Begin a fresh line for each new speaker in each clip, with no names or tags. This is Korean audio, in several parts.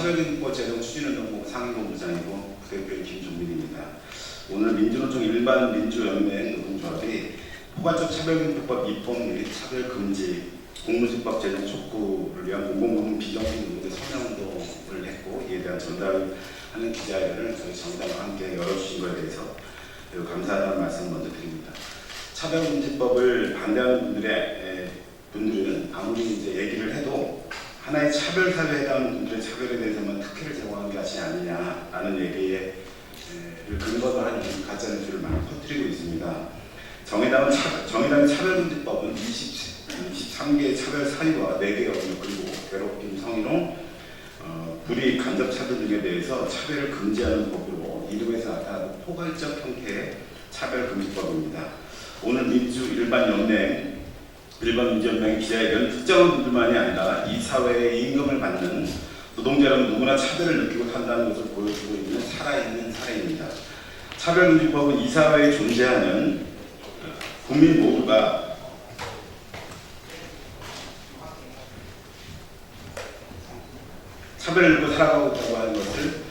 차별금지법 제정 추진운동본부 상임본부장이고 부대표인 김종민입니다. 오늘 민주노총 일반민주연맹 노동조합이 포괄적 차별금지법 입법 및 차별금지 공무집법 제정 촉구를 위한 공공부문 비정규직 노동자 서명운동을 했고, 이에 대한 전달을 하는 기자회견을 저희 정당과 함께 열어주신 것에 대해서 매우 감사하다는 말씀을 먼저 드립니다. 차별금지법을 반대하는 분들은 아무리 이제 얘기를 해도 하나의 차별사회에 해당하는 분들의 차별에 대해서만 특혜를 제공하는 것이 아니냐라는 얘기를 근거로 하는 가짜뉴스를 많이 퍼뜨리고 있습니다. 정의당의 차별금지법은 23개의 차별 사유와 4개의 어휘 그리고 괴롭힘, 성희롱, 불이익, 간접차별 등에 대해서 차별을 금지하는 법으로 이름에서 나타나는 포괄적 형태의 차별금지법입니다. 오늘 일반민주연맹 기자회견 특정한 분들만이 아니라 이 사회의 임금을 받는 노동자라면 누구나 차별을 느끼고 산다는 것을 보여주고 있는 살아있는 사례입니다. 차별금지법은 이 사회에 존재하는 국민 모두가 차별을 느끼고 살아가고 있다고 하는 것을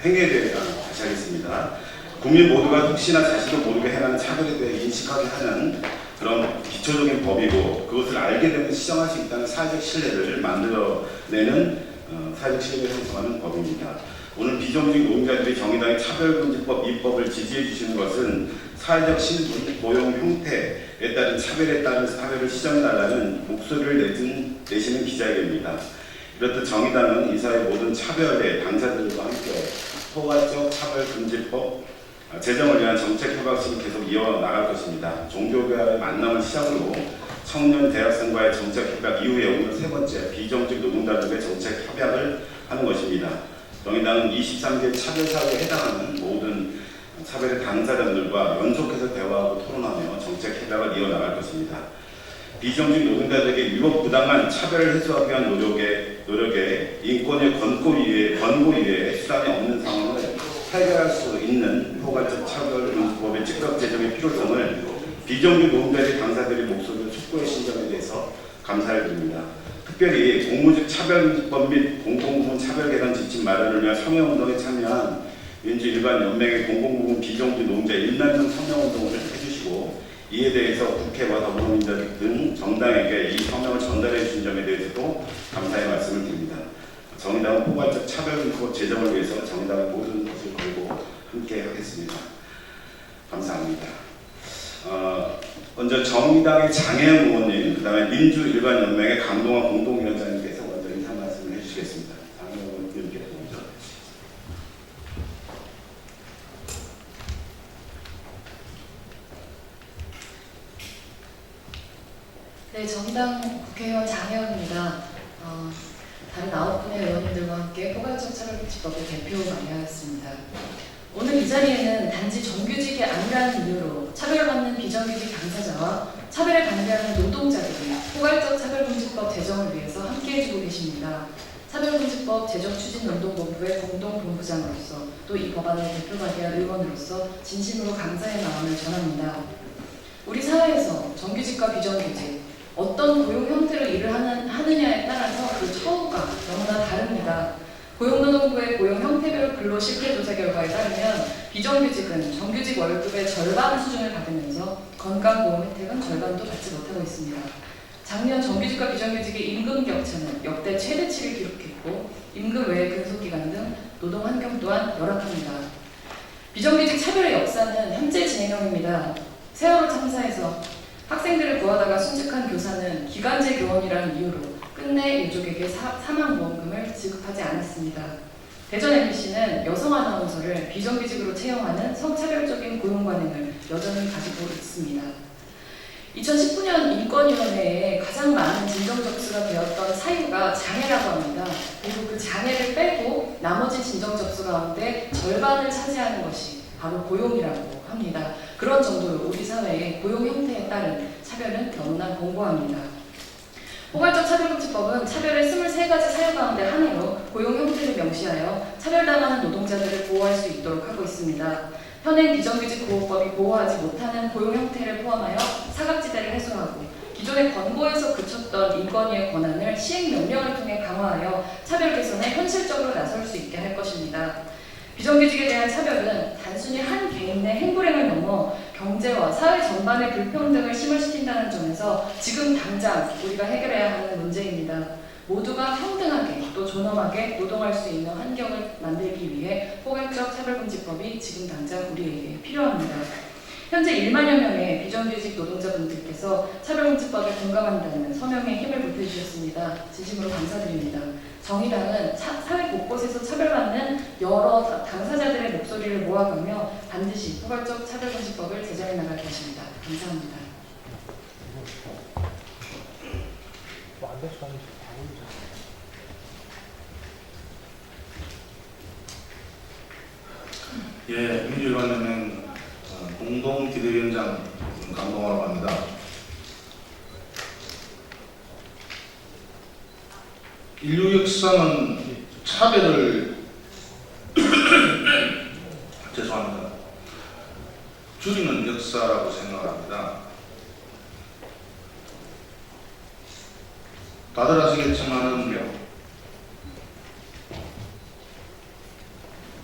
행위에 대해 다시 하겠습니다. 국민 모두가 혹시나 자신도 모르게 행하는 차별에 대해 인식하게 하는 그런 기초적인 법이고, 그것을 알게 되면 시정할 수 있다는 사회적 신뢰를 만들어내는 사회적 신뢰를 형성하는 법입니다. 오늘 비정규직 노동자들이 정의당의 차별금지법 입법을 지지해 주시는 것은 사회적 신분, 고용 형태에 따른 차별에 따른 사회를 시정해달라는 목소리를 내시는 기자회견입니다. 이렇듯 정의당은 이 사회 모든 차별의 당사자들과 함께 포괄적 차별금지법 제정을 위한 정책 협약식을 계속 이어나갈 것입니다. 종교계와의 만남을 시작으로 청년 대학생과의 정책 협약 이후에 오늘 세 번째 비정규직 노동자들의 정책 협약을 하는 것입니다. 정의당은 23개 차별사회에 해당하는 모든 차별의 당사자들과 연속해서 대화하고 토론하며 정책 협약을 이어나갈 것입니다. 비정규직 노동자들에게 유혹부당한 차별을 해소하기 위한 노력에 인권의 권고 이외에 수단이 없는 상황을 해결할 수 있는 포괄적 차별금지법의 즉각 제정의 필요성을 비정규직 노동자의 당사자들의 목소리를 촉구해 주신 점에 대해서 감사를 드립니다. 특별히 공무직 차별금지법 및 공공부문 차별개선 지침 마련을 위한 서명운동에 참여한 민주일반연맹의 공공부문 비정규직 노동자 1만 명 서명운동을 해주시고, 이에 대해서 국회와 더불어민주당 등 정당에게 이 서명을 전달해 주신 점에 대해서도 감사의 말씀을 드립니다. 정의당은 포괄적 차별금지법 제정을 위해서 정의당의 모든 것을 걸고 함께 하겠습니다. 감사합니다. 먼저 정의당의 장혜영 의원님, 그 다음에 민주일반연맹의 강동원 공동위원장님께서 먼저 인사 말씀을 해주시겠습니다. 장혜영 의원님께서 먼저.
네, 정의당 국회의원 장혜영입니다. 다른 9분의 의원님들과 함께 포괄적 차별금지법을 대표 마련하였습니다. 오늘 이 자리에는 단지 정규직이 아니라는 이유로 차별받는 비정규직 당사자와 차별을 반대하는 노동자들이 포괄적 차별금지법 제정을 위해서 함께해주고 계십니다. 차별금지법 제정추진운동본부의 공동본부장으로서 또 이 법안을 대표하게 한 의원으로서 진심으로 감사의 마음을 전합니다. 우리 사회에서 정규직과 비정규직, 어떤 고용 형태로 일을 하느냐에 따라서 그 처우가 너무나 다릅니다. 고용노동부의 고용 형태별 근로 실태 조사 결과에 따르면 비정규직은 정규직 월급의 절반 수준을 받으면서 건강보험 혜택은 절반도 받지 못하고 있습니다. 작년 정규직과 비정규직의 임금 격차는 역대 최대치를 기록했고, 임금 외의 근속기간 등 노동 환경 또한 열악합니다. 비정규직 차별의 역사는 현재 진행형입니다. 세월호 참사에서 학생들을 구하다가 순직한 교사는 기간제 교원이라는 이유로 끝내 유족에게 사망보험금을 지급하지 않았습니다. 대전 MBC는 여성 아나운서를 비정규직으로 채용하는 성차별적인 고용관행을 여전히 가지고 있습니다. 2019년 인권위원회에 가장 많은 진정접수가 되었던 사유가 장애라고 합니다. 그리고 그 장애를 빼고 나머지 진정접수 가운데 절반을 차지하는 것이 바로 고용이라고 합니다. 그런 정도로 우리 사회의 고용 형태에 따른 차별은 너무나 공고합니다. 포괄적 차별금지법은 차별의 23가지 사유 가운데 하나로 고용 형태를 명시하여 차별당하는 노동자들을 보호할 수 있도록 하고 있습니다. 현행 비정규직 보호법이 보호하지 못하는 고용 형태를 포함하여 사각지대를 해소하고 기존의 권고에서 그쳤던 인권위의 권한을 시행명령을 통해 강화하여 차별 개선에 현실적으로 나설 수 있게 할 것입니다. 비정규직에 대한 차별은 단순히 한 개인의 행불행을 넘어 경제와 사회 전반의 불평등을 심화시킨다는 점에서 지금 당장 우리가 해결해야 하는 문제입니다. 모두가 평등하게 또 존엄하게 노동할 수 있는 환경을 만들기 위해 포괄적 차별금지법이 지금 당장 우리에게 필요합니다. 현재 1만여 명의 비정규직 노동자분들께서 차별금지법에 공감한다는 서명에 힘을 보태주셨습니다. 진심으로 감사드립니다. 정의당은 사회 곳곳에서 차별받는 여러 당사자들의 목소리를 모아가며 반드시 포괄적 차별금지법을 제정해 나갈 것입니다. 감사합니다.
예, 민주일반연맹 공동기대위원장 강동화라고 합니다. 인류 역사는 차별을 죄송합니다. 줄이는 역사라고 생각합니다. 다들 아시겠지만은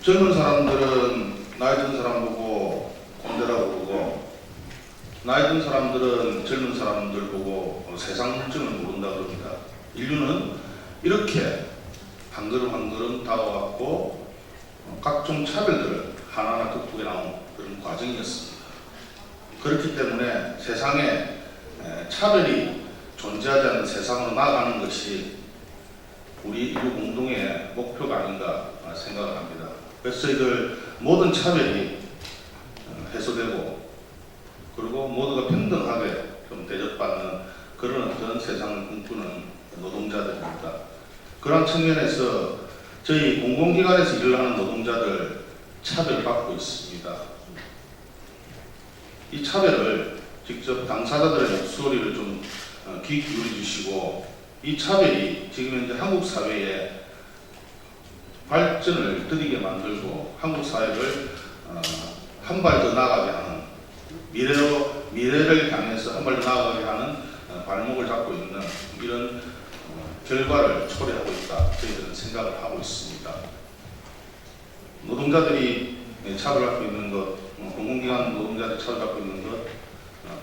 젊은 사람들은 나이 든 사람 보고 꼰대라고 부르고, 나이 든 사람들은 젊은 사람들 보고 세상 물정을 모른다 그럽니다. 인류는 이렇게 한 걸음 한 걸음 다가왔고 각종 차별들을 하나하나 극복해 나온 그런 과정이었습니다. 그렇기 때문에 세상에 차별이 존재하지 않는 세상으로 나아가는 것이 우리 인류 공동의 목표가 아닌가 생각을 합니다. 그래서 저희들 모든 차별이 해소되고 그리고 모두가 평등하게 좀 대접받는 그런 어떤 세상을 꿈꾸는 노동자들입니다. 그런 측면에서 저희 공공기관에서 일을 하는 노동자들 차별받고 있습니다. 이 차별을 직접 당사자들의 목소리를 좀 귀 기울여 주시고, 이 차별이 지금 현재 한국 사회에 발전을 드리게 만들고 한국 사회를 한 발 더 나아가게 하는 미래를 향해서 한 발 더 나아가게 하는 발목을 잡고 있는 이런 결과를 초래하고 있다, 저희들은 생각을 하고 있습니다. 노동자들이 차별받고 있는 것, 공공기관 노동자들이 차별받고 있는 것,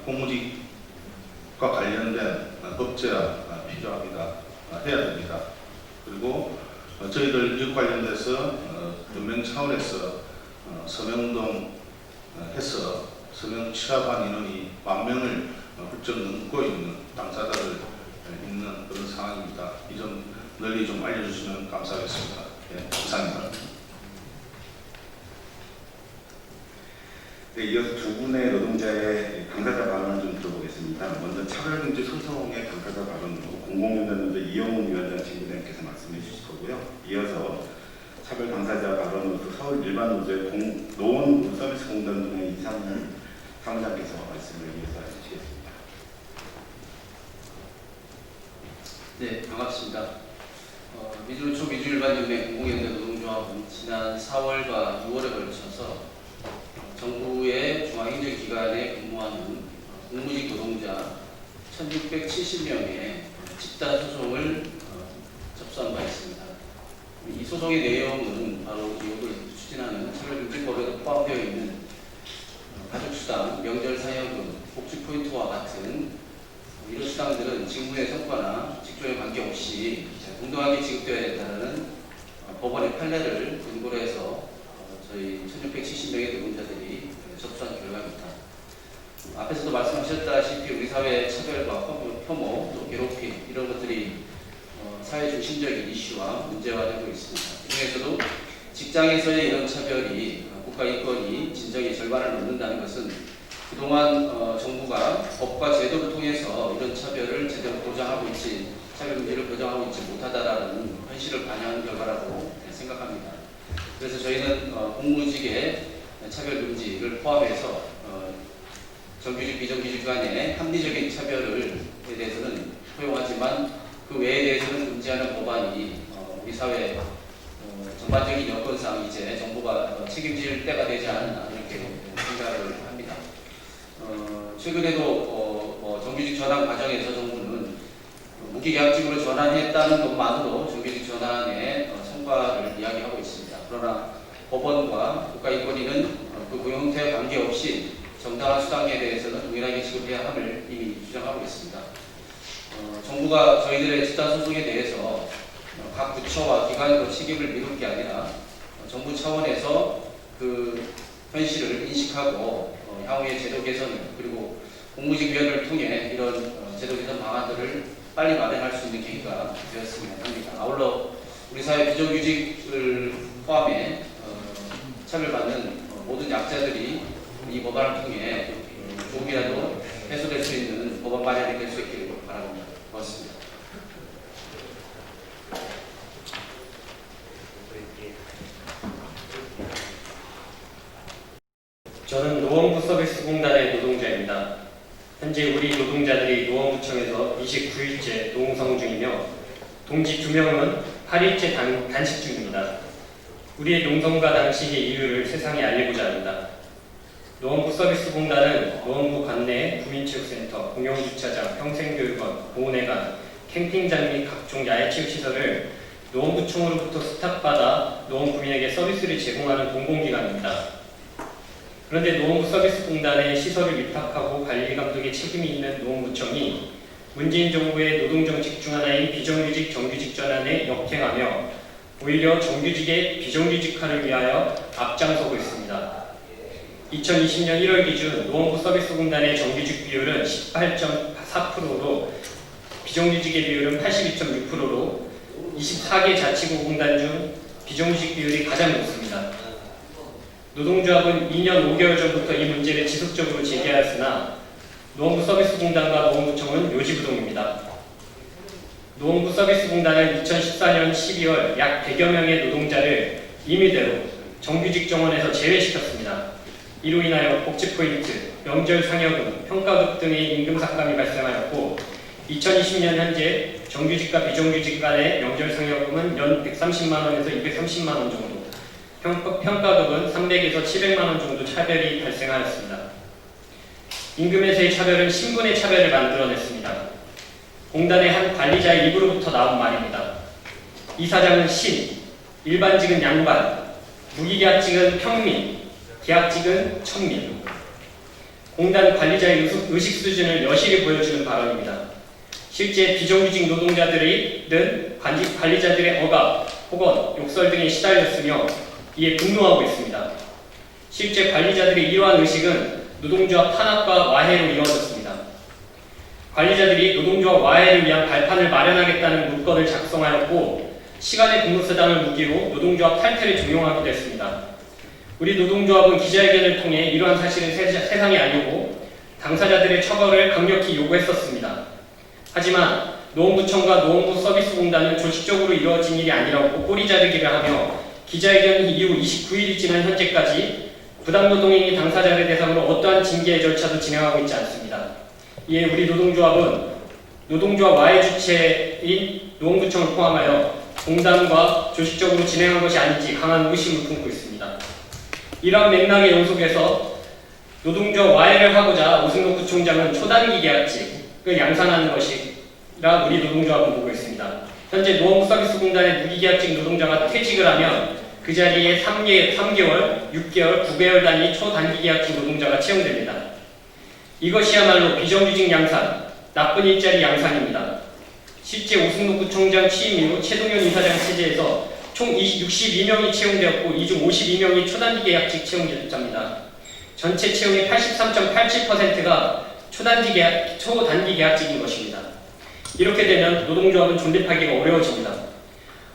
공무직과 관련된 법제화 필요합니다. 해야 됩니다. 그리고 저희들 이것 관련돼서 연맹 차원에서 서명운동 해서 서명 취합한 인원이 10,000명을 훌쩍 넘고 있는 당사자들 있는 그런 상황입니다. 이 점 널리 좀 알려주시면 감사하겠습니다. 예, 감사합니다.
네, 이어서 두 분의 노동자의 당사자 발언을 좀 들어보겠습니다. 먼저 차별금지 소송의 당사자 발언으로 공공연대노조 이영훈 위원장 진구장께서 말씀해 주실 거고요. 이어서 차별 당사자 발언으로서 서울 일반노조의 노원 서비스 공단동의 이상훈 사무장께서 말씀을 이어서 해주시겠습니다.
네, 반갑습니다. 민주일반연맹 공공연대 노동조합은 지난 4월과 6월에 걸쳐서 정부의 중앙행정기관에 근무하는 공무직 노동자 1,670명의 집단 소송을 접수한 바 있습니다. 이 소송의 내용은 바로 이것을 추진하는 차별금지법에도 포함되어 있는 가족수당, 명절사연금, 복지포인트와 같은 이런 수당들은 직무의 성과나 직종에 관계없이 공정하게 지급되어야 된다는 법원의 판례를 근거로 해서 저희 1,670명의 노동자들이 접수한 결과입니다. 앞에서도 말씀하셨다시피 우리 사회의 차별과 혐오, 또 괴롭힘 이런 것들이 사회 중심적인 이슈와 문제화되고 있습니다. 그 중에서도 직장에서의 이런 차별이 국가인권이 진정의 절반을 넘는다는 것은 그동안 정부가 법과 제도를 통해서 이런 차별을 제대로 보장하고 있지, 차별금지를 보장하고 있지 못하다라는 현실을 반영하는 결과라고 생각합니다. 그래서 저희는 공무직의 차별금지를 포함해서 정규직, 비정규직 간의 합리적인 차별에 대해서는 허용하지만 그 외에 대해서는 금지하는 법안이 우리 사회 전반적인 여건상 이제 정부가 책임질 때가 되지 않았나 이렇게 생각을 합니다. 최근에도 정규직 전환 과정에서 정부는 무기계약직으로 전환했다는 것만으로 정규직 전환의 성과를 이야기하고 있습니다. 그러나 법원과 국가인권위는 그 고용 형태와 관계없이 정당한 수당에 대해서는 동일하게 지급해야 함을 이미 주장하고 있습니다. 정부가 저희들의 집단 소송에 대해서 각 부처와 기관으로 책임을 미룰 게 아니라 정부 차원에서 그 현실을 인식하고 향후의 제도 개선 그리고 공무집위원회를 통해 이런 제도 개선 방안들을 빨리 마련할 수 있는 계기가 되었으면 합니다. 아울러 우리 사회 비정규직을 포함해 차별받는 모든 약자들이 이 법안을 통해 조금이라도 해소될 수 있는 법안 마련이 될 수 있기를 바랍니다. 고맙습니다.
저는 노원구 서비스공단의 노동자입니다. 현재 우리 노동자들이 노원구청에서 29일째 노동성 중이며 동지 2명은 8일째 단식 중입니다. 우리의 농성과 단식의 이유를 세상에 알리고자 합니다. 노원구 서비스공단은 노원구 관내 구민체육센터, 공용주차장, 평생교육원, 보훈회관, 캠핑장 및 각종 야외체육시설을 노원구청으로부터 수탁받아 노원구민에게 서비스를 제공하는 공공기관입니다. 그런데 노원구 서비스공단의 시설을 위탁하고 관리감독의 책임이 있는 노원구청이 문재인 정부의 노동정책 중 하나인 비정규직 정규직 전환에 역행하며 오히려 정규직의 비정규직화를 위하여 앞장서고 있습니다. 2020년 1월 기준 노원구 서비스공단의 정규직 비율은 18.4%로 비정규직의 비율은 82.6%로 24개 자치구 공단 중 비정규직 비율이 가장 높습니다. 노동조합은 2년 5개월 전부터 이 문제를 지속적으로 제기하였으나 노원구 서비스공단과 노원구청은 요지부동입니다. 노원구 서비스공단은 2014년 12월 약 100여 명의 노동자를 임의대로 정규직 정원에서 제외시켰습니다. 이로 인하여 복지포인트, 명절 상여금, 평가급 등의 임금 삭감이 발생하였고 2020년 현재 정규직과 비정규직 간의 명절 상여금은 연 130만 원에서 230만 원 정도, 평가급은 300에서 700만 원 정도 차별이 발생하였습니다. 임금에서의 차별은 신분의 차별을 만들어냈습니다. 공단의 한 관리자의 입으로부터 나온 말입니다. 이사장은 신, 일반직은 양반, 무기계약직은 평민, 계약직은 천민. 공단 관리자의 의식 수준을 여실히 보여주는 발언입니다. 실제 비정규직 노동자들은 관리자들의 억압, 폭언, 욕설 등에 시달렸으며 이에 분노하고 있습니다. 실제 관리자들의 이러한 의식은 노동조합 탄압과 와해로 이루어졌습니다. 관리자들이 노동조합 와해를 위한 발판을 마련하겠다는 문건을 작성하였고 시간의 근무수당을 무기로 노동조합 탈퇴를 종용하기도 했습니다. 우리 노동조합은 기자회견을 통해 이러한 사실을 세상에 알리고 당사자들의 처벌을 강력히 요구했었습니다. 하지만 노원구청과 노원구 서비스공단은 조직적으로 이루어진 일이 아니라고 꼬리 자르기를 하며 기자회견 이후 29일이 지난 현재까지 부당노동행위 당사자를 대상으로 어떠한 징계 절차도 진행하고 있지 않습니다. 이에 우리 노동조합은 노동조합 와해 주체인 노원구청을 포함하여 공단과 조직적으로 진행한 것이 아닌지 강한 의심을 품고 있습니다. 이러한 맥락의 연속에서 노동조합 와해를 하고자 오승록 구청장은 초단기 계약직을 양산하는 것이라 우리 노동조합은 보고 있습니다. 현재 노원구 서비스공단의 무기계약직 노동자가 퇴직을 하면 그 자리에 3개월, 6개월, 9개월 단위 초단기 계약직 노동자가 채용됩니다. 이것이야말로 비정규직 양산, 나쁜 일자리 양산입니다. 실제 오승록 구청장 취임 이후 최동현 이사장 체제에서 총 62명이 채용되었고 이 중 52명이 초단기 계약직 채용자입니다. 전체 채용의 83.87%가 초단기 계약직인 것입니다. 이렇게 되면 노동조합은 존립하기가 어려워집니다.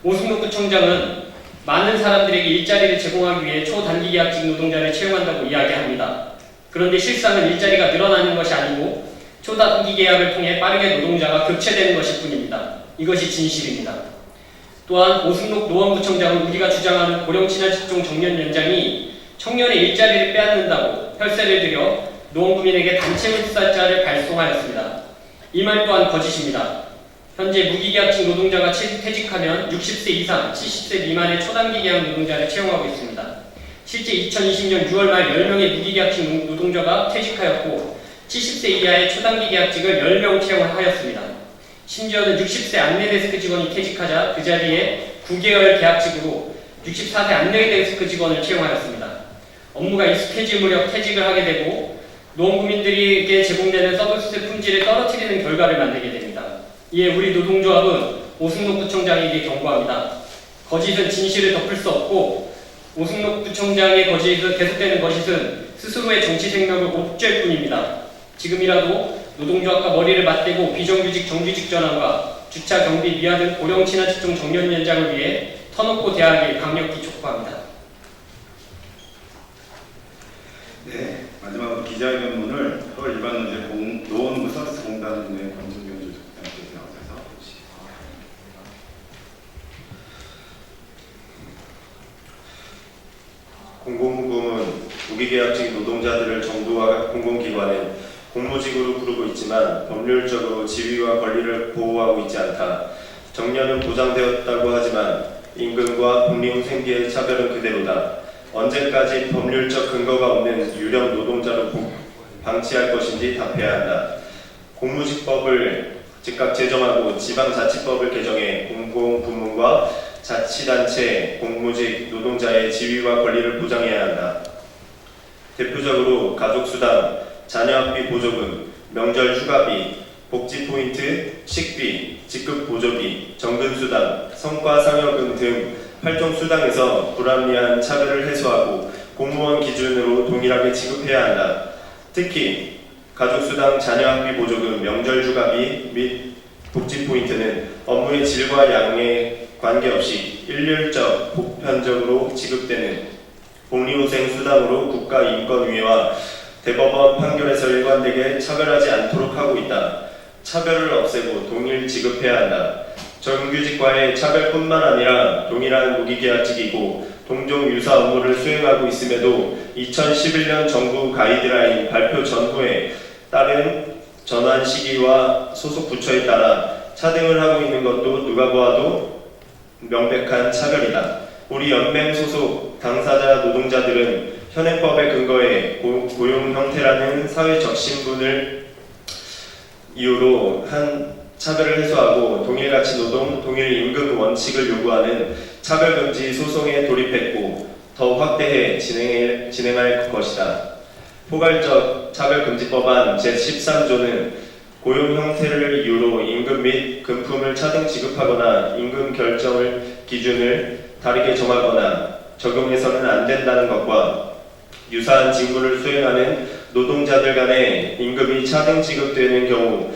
오승록 구청장은 많은 사람들에게 일자리를 제공하기 위해 초단기 계약직 노동자를 채용한다고 이야기합니다. 그런데 실상은 일자리가 늘어나는 것이 아니고 초단기 계약을 통해 빠르게 노동자가 교체되는 것일 뿐입니다. 이것이 진실입니다. 또한 오승록 노원구청장은 우리가 주장하는 고령친화직종 정년 연장이 청년의 일자리를 빼앗는다고 혈세를 들여 노원구민에게 단체 물살자를 발송하였습니다. 이 말 또한 거짓입니다. 현재 무기계약직 노동자가 퇴직하면 60세 이상, 70세 미만의 초단기 계약 노동자를 채용하고 있습니다. 실제 2020년 6월 말 10명의 무기계약직 노동자가 퇴직하였고 70세 이하의 초단기 계약직을 10명 채용하였습니다. 심지어는 60세 안내데스크 직원이 퇴직하자 그 자리에 9개월 계약직으로 64세 안내데스크 직원을 채용하였습니다. 업무가 익숙해질 무렵 퇴직을 하게 되고 노원구민들에게 제공되는 서비스 품질을 떨어뜨리는 결과를 만들게 됩니다. 이에 우리 노동조합은 오승록 구청장에게 경고합니다. 거짓은 진실을 덮을 수 없고 오승록 구청장의 거짓은 계속되는 거짓은 스스로의 정치 생명을 옥죄일 뿐입니다. 지금이라도 노동조합과 머리를 맞대고 비정규직 정규직 전환과 주차 경비 미화 등 고령 친화 직종 정년 연장을 위해 터놓고 대하길 강력히 촉구합니다.
네, 마지막으로 기자회견문을 서울 일반노조 노원구 서비스 공단의 권순경 조직장께서 나와서 해주시기 바랍니다.
공공부문 무기계약직 노동자들을 정부와 공공기관은 공무직으로 부르고 있지만 법률적으로 지위와 권리를 보호하고 있지 않다. 정년은 보장되었다고 하지만 임금과 복리후생계의 차별은 그대로다. 언제까지 법률적 근거가 없는 유령 노동자로 방치할 것인지 답해야 한다. 공무직법을 즉각 제정하고 지방자치법을 개정해 공공부문과 자치단체 공무직 노동자의 지위와 권리를 보장해야 한다. 대표적으로 가족수당, 자녀학비 보조금, 명절 휴가비, 복지포인트, 식비, 직급보조비, 정근수당, 성과상여금 등 8종 수당에서 불합리한 차별을 해소하고 공무원 기준으로 동일하게 지급해야 한다. 특히 가족수당, 자녀학비 보조금, 명절 휴가비 및 복지포인트는 업무의 질과 양에 관계없이 일률적, 보편적으로 지급되는 복리후생 수당으로 국가인권위와 대법원 판결에서 일관되게 차별하지 않도록 하고 있다. 차별을 없애고 동일 지급해야 한다. 정규직과의 차별뿐만 아니라 동일한 무기계약직이고 동종 유사 업무를 수행하고 있음에도 2011년 정부 가이드라인 발표 전후에 따른 전환 시기와 소속 부처에 따라 차등을 하고 있는 것도 누가 보아도 명백한 차별이다. 우리 연맹 소속 당사자 노동자들은 현행법에 근거해 고용 형태라는 사회적 신분을 이유로 한 차별을 해소하고 동일가치 노동, 동일 임금 원칙을 요구하는 차별금지 소송에 돌입했고 더 확대해 진행할 것이다. 포괄적 차별금지법안 제13조는 고용 형태를 이유로 임금 및 금품을 차등 지급하거나 임금 결정을 기준을 다르게 정하거나 적용해서는 안 된다는 것과 유사한 직무를 수행하는 노동자들 간의 임금이 차등 지급되는 경우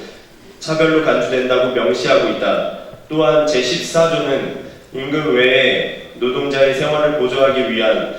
차별로 간주된다고 명시하고 있다. 또한 제14조는 임금 외에 노동자의 생활을 보조하기 위한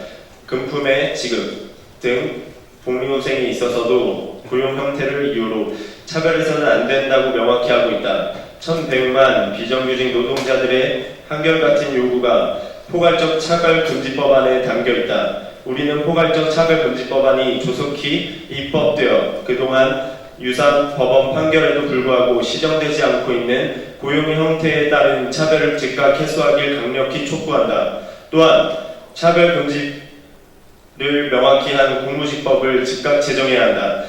금품의 지급 등 복리후생에 있어서도 고용 형태를 이유로 차별해서는 안 된다고 명확히 하고 있다. 1,100만 비정규직 노동자들의 한결같은 요구가 포괄적 차별금지법안에 담겨 있다. 우리는 포괄적 차별금지법안이 조속히 입법되어 그동안 유사한 법원 판결에도 불구하고 시정되지 않고 있는 고용 형태에 따른 차별을 즉각 해소하길 강력히 촉구한다. 또한 차별금지를 명확히 한 공무직법을 즉각 제정해야 한다.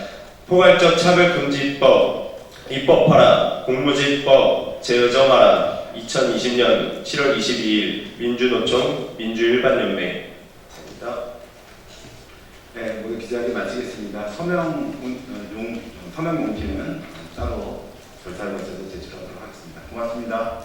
포괄적 차별금지법 입법하라. 공무직법 제정하라. 2020년 7월 22일 민주노총 민주일반연맹.
네, 모두 기자회견 마치겠습니다. 서명 몽기는 따로 절차를 거쳐서 제출하도록 하겠습니다. 고맙습니다.